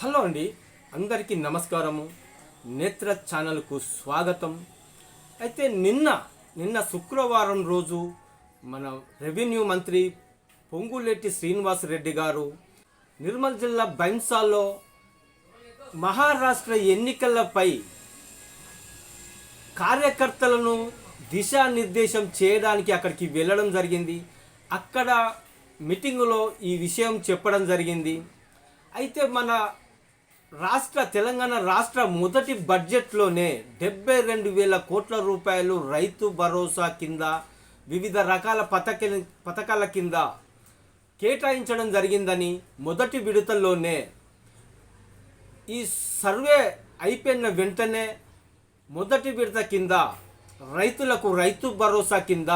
Hello అండి, అందరికీ నమస్కారము. నేత్ర ఛానల్కు స్వాగతం. అయితే నిన్న శుక్రవారం రోజు మన రెవెన్యూ మంత్రి పొంగులేటి శ్రీనివాస్ రెడ్డి గారు నిర్మల్ జిల్లా బైంసాలో మహారాష్ట్ర ఎన్నికలపై కార్యకర్తలను దిశానిర్దేశం చేయడానికి అక్కడికి వెళ్ళడం జరిగింది. అక్కడ మీటింగులో ఈ విషయం చెప్పడం జరిగింది. అయితే మన తెలంగాణ రాష్ట్ర మొదటి బడ్జెట్లోనే 72,000 కోట్ల రూపాయలు రైతు భరోసా కింద వివిధ రకాల పథకాల కింద కేటాయించడం జరిగిందని మొదటి విడతల్లోనే ఈ సర్వే అయిపోయిన వెంటనే మొదటి విడత కింద రైతులకు రైతు భరోసా కింద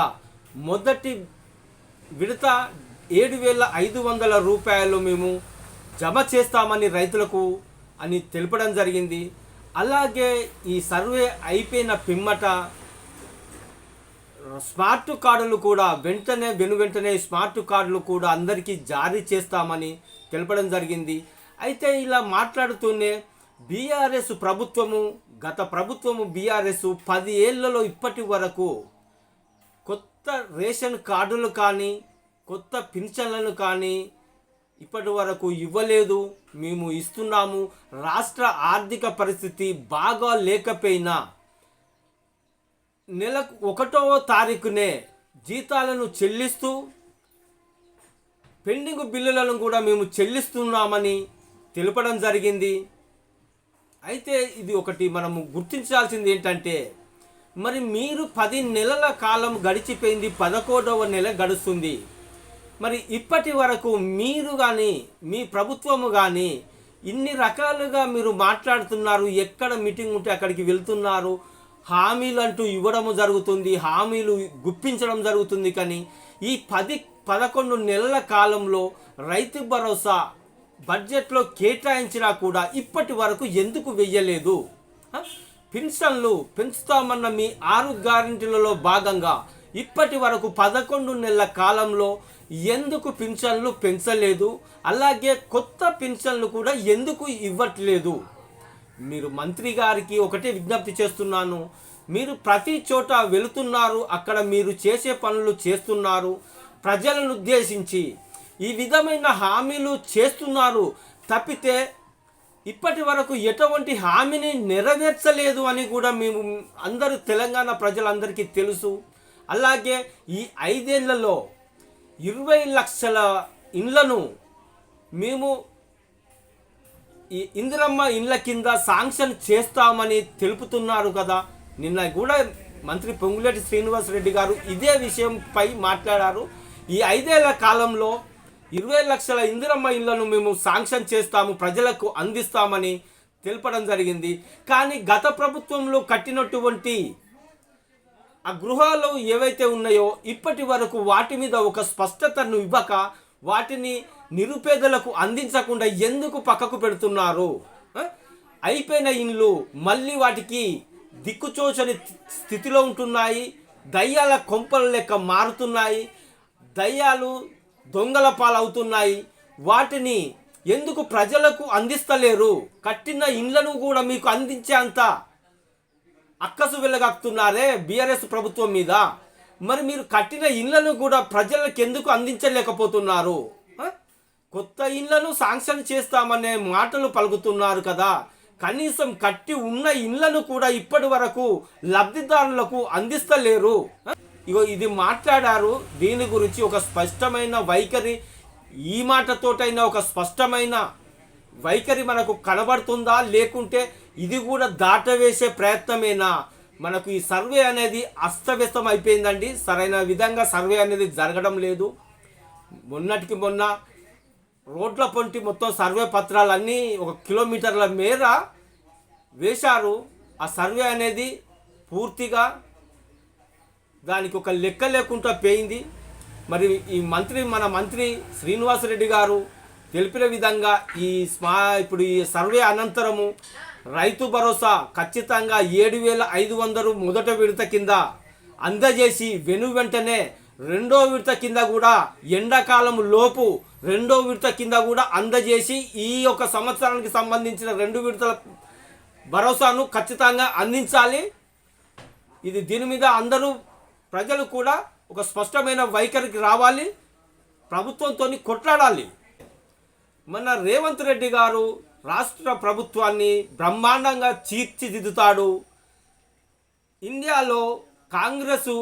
మొదటి విడత 7,500 రూపాయలు మేము జమ చేస్తామని రైతులకు అని తెలపడం జరిగింది. అలాగే ఈ సర్వే అయిపోయిన పిమ్మట స్మార్ట్ కార్డులు కూడా వెంటనే స్మార్ట్ కార్డులు కూడా అందరికీ జారీ చేస్తామని తెలపడం జరిగింది. అయితే ఇలా మాట్లాడుతూనే బీఆర్ఎస్ ప్రభుత్వము గత ప్రభుత్వము బీఆర్ఎస్ 10 ఏళ్లలో ఇప్పటి వరకు కొత్త రేషన్ కార్డులు కానీ కొత్త పింఛన్లను కానీ ఇప్పటి వరకు ఇవ్వలేదు. మేము ఇస్తున్నాము. రాష్ట్ర ఆర్థిక పరిస్థితి బాగా లేకపోయినా నెలకు 1వ తారీఖునే జీతాలను చెల్లిస్తూ పెండింగ్ బిల్లులను కూడా మేము చెల్లిస్తున్నామని తెలపడం జరిగింది. అయితే ఇది ఒకటి మనము గుర్తించాల్సింది ఏంటంటే, మరి మీరు 10 నెలల కాలం గడిచిపోయింది, 11వ నెల గడుస్తుంది. మరి ఇప్పటి వరకు మీరు కానీ మీ ప్రభుత్వము కానీ ఇన్ని రకాలుగా మీరు మాట్లాడుతున్నారు. ఎక్కడ మీటింగ్ ఉంటే అక్కడికి వెళ్తున్నారు, హామీలు అంటూ ఇవ్వడము జరుగుతుంది, హామీలు గుప్పించడం జరుగుతుంది. కానీ ఈ 10-11 నెలల కాలంలో రైతు భరోసా బడ్జెట్లో కేటాయించినా కూడా ఇప్పటి వరకు ఎందుకు వెయ్యలేదు? పెన్షన్లు పెంచుతామన్న మీ 6 గ్యారెంటీలలో భాగంగా ఇప్పటి వరకు 11 నెలల కాలంలో ఎందుకు పింఛన్లు పెంచలేదు? అలాగే కొత్త పింఛన్లు కూడా ఎందుకు ఇవ్వట్లేదు? మీరు మంత్రి గారికి ఒకటే విజ్ఞప్తి చేస్తున్నాను. మీరు ప్రతి చోట వెళుతున్నారు, అక్కడ మీరు చేసే పనులు చేస్తున్నారు, ప్రజలను ఉద్దేశించి ఈ విధమైన హామీలు చేస్తున్నారు తప్పితే ఇప్పటి వరకు ఎటువంటి హామీని నెరవేర్చలేదు అని కూడా మేము అందరూ తెలంగాణ ప్రజలందరికీ తెలుసు. అలాగే ఈ 5 ఏళ్లలో 20 లక్షల ఇండ్లను మేము ఈ ఇందిరమ్మ ఇండ్ల కింద శాంక్షన్ చేస్తామని తెలుపుతున్నారు కదా. నిన్న కూడా మంత్రి పొంగులేటి శ్రీనివాస్ రెడ్డి గారు ఇదే విషయంపై మాట్లాడారు. ఈ 5 ఏళ్ల కాలంలో 20 లక్షల ఇందిరమ్మ ఇండ్లను మేము శాంక్షన్ చేస్తాము, ప్రజలకు అందిస్తామని తెలపడం జరిగింది. కానీ గత ప్రభుత్వంలో కట్టినటువంటి ఆ గృహాలు ఏవైతే ఉన్నాయో ఇప్పటి వరకు వాటి మీద ఒక స్పష్టతను ఇవ్వక వాటిని నిరుపేదలకు అందించకుండా ఎందుకు పక్కకు పెడుతున్నారు? అయిపోయిన ఇండ్లు మళ్ళీ వాటికి దిక్కుచోచని స్థితిలో ఉంటున్నాయి, దయ్యాల కొంపల లెక్క మారుతున్నాయి, దయ్యాలు దొంగల పాలవుతున్నాయి. వాటిని ఎందుకు ప్రజలకు అందిస్తలేరు? కట్టిన ఇండ్లను కూడా మీకు అందించే అంత అక్కసు వెళ్ళగక్కుతున్నారే బీఆర్ఎస్ ప్రభుత్వం మీద. మరి మీరు కట్టిన ఇళ్లను కూడా ప్రజలకు ఎందుకు అందించలేకపోతున్నారు? కొత్త ఇళ్లను శాంక్షన్ చేస్తామనే మాటలు పలుకుతున్నారు కదా, కనీసం కట్టి ఉన్న ఇళ్లను కూడా ఇప్పటి వరకు లబ్ధిదారులకు అందిస్తలేరు. ఇగో ఇది మాట్లాడారు. దీని గురించి ఒక స్పష్టమైన వైఖరి, ఈ మాటతోటైనా ఒక స్పష్టమైన వైఖరి మనకు కనబడుతుందా? లేకుంటే ఇది కూడా దాటవేసే ప్రయత్నమేనా? మనకు ఈ సర్వే అనేది అస్తవ్యస్తం అయిపోయిందండి. సరైన విధంగా సర్వే అనేది జరగడం లేదు. మొన్నటికి మొన్న రోడ్ల పొంటి మొత్తం సర్వే పత్రాలన్నీ 1 కిలోమీటర్ల మేర వేశారు. ఆ సర్వే అనేది పూర్తిగా దానికి ఒక లెక్క లేకుండా పోయింది. మరి మన మంత్రి శ్రీనివాసరెడ్డి గారు తెలిపిన విధంగా ఇప్పుడు ఈ సర్వే అనంతరము రైతు భరోసా ఖచ్చితంగా 7,500 మొదట విడత కింద అందజేసి వెంటనే రెండో విడత కింద కూడా ఎండాకాలం లోపు రెండో విడత కింద కూడా అందజేసి ఈ యొక్క సంవత్సరానికి సంబంధించిన 2 విడతల భరోసాను ఖచ్చితంగా అందించాలి. దీని మీద అందరూ ప్రజలు కూడా ఒక స్పష్టమైన వైఖరికి రావాలి, ప్రభుత్వంతో కొట్లాడాలి. మన రేవంత్ రెడ్డి గారు రాష్ట్ర ప్రభుత్వాన్ని బ్రహ్మాండంగా తీర్చిదిద్దుతాడు. ఇండియాలో కాంగ్రెస్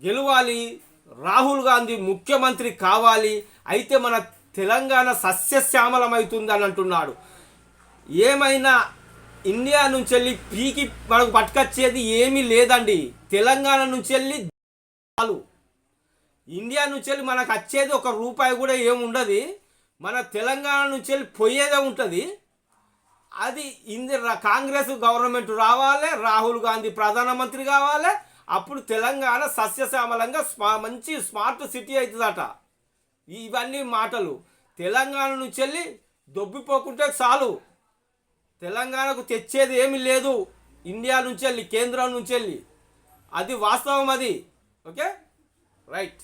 గెలవాలి, రాహుల్ గాంధీ ముఖ్యమంత్రి కావాలి, అయితే మన తెలంగాణ సస్యశ్యామలమవుతుంది అని అంటున్నాడు. ఏమైనా ఇండియా నుంచి వెళ్ళి పీకి మనకు పట్టుకొచ్చేది ఏమీ లేదండి. తెలంగాణ నుంచి వెళ్ళి చాలు. ఇండియా నుంచి వెళ్ళి మనకు వచ్చేది ₹1 కూడా ఏముండదు. మన తెలంగాణ నుంచి వెళ్ళి పోయేదే ఉంటుంది. అది కాంగ్రెస్ గవర్నమెంట్ రావాలి, రాహుల్ గాంధీ ప్రధానమంత్రి కావాలి, అప్పుడు తెలంగాణ సస్యశ్యామలంగా మంచి స్మార్ట్ సిటీ అవుతుందట. ఇవన్నీ మాటలు. తెలంగాణ నుంచి వెళ్ళి దొబ్బిపోకుంటే చాలు. తెలంగాణకు తెచ్చేది ఏమీ లేదు ఇండియా నుంచి వెళ్ళి, కేంద్రం నుంచి వెళ్ళి. అది వాస్తవం. అది ఓకే, రైట్.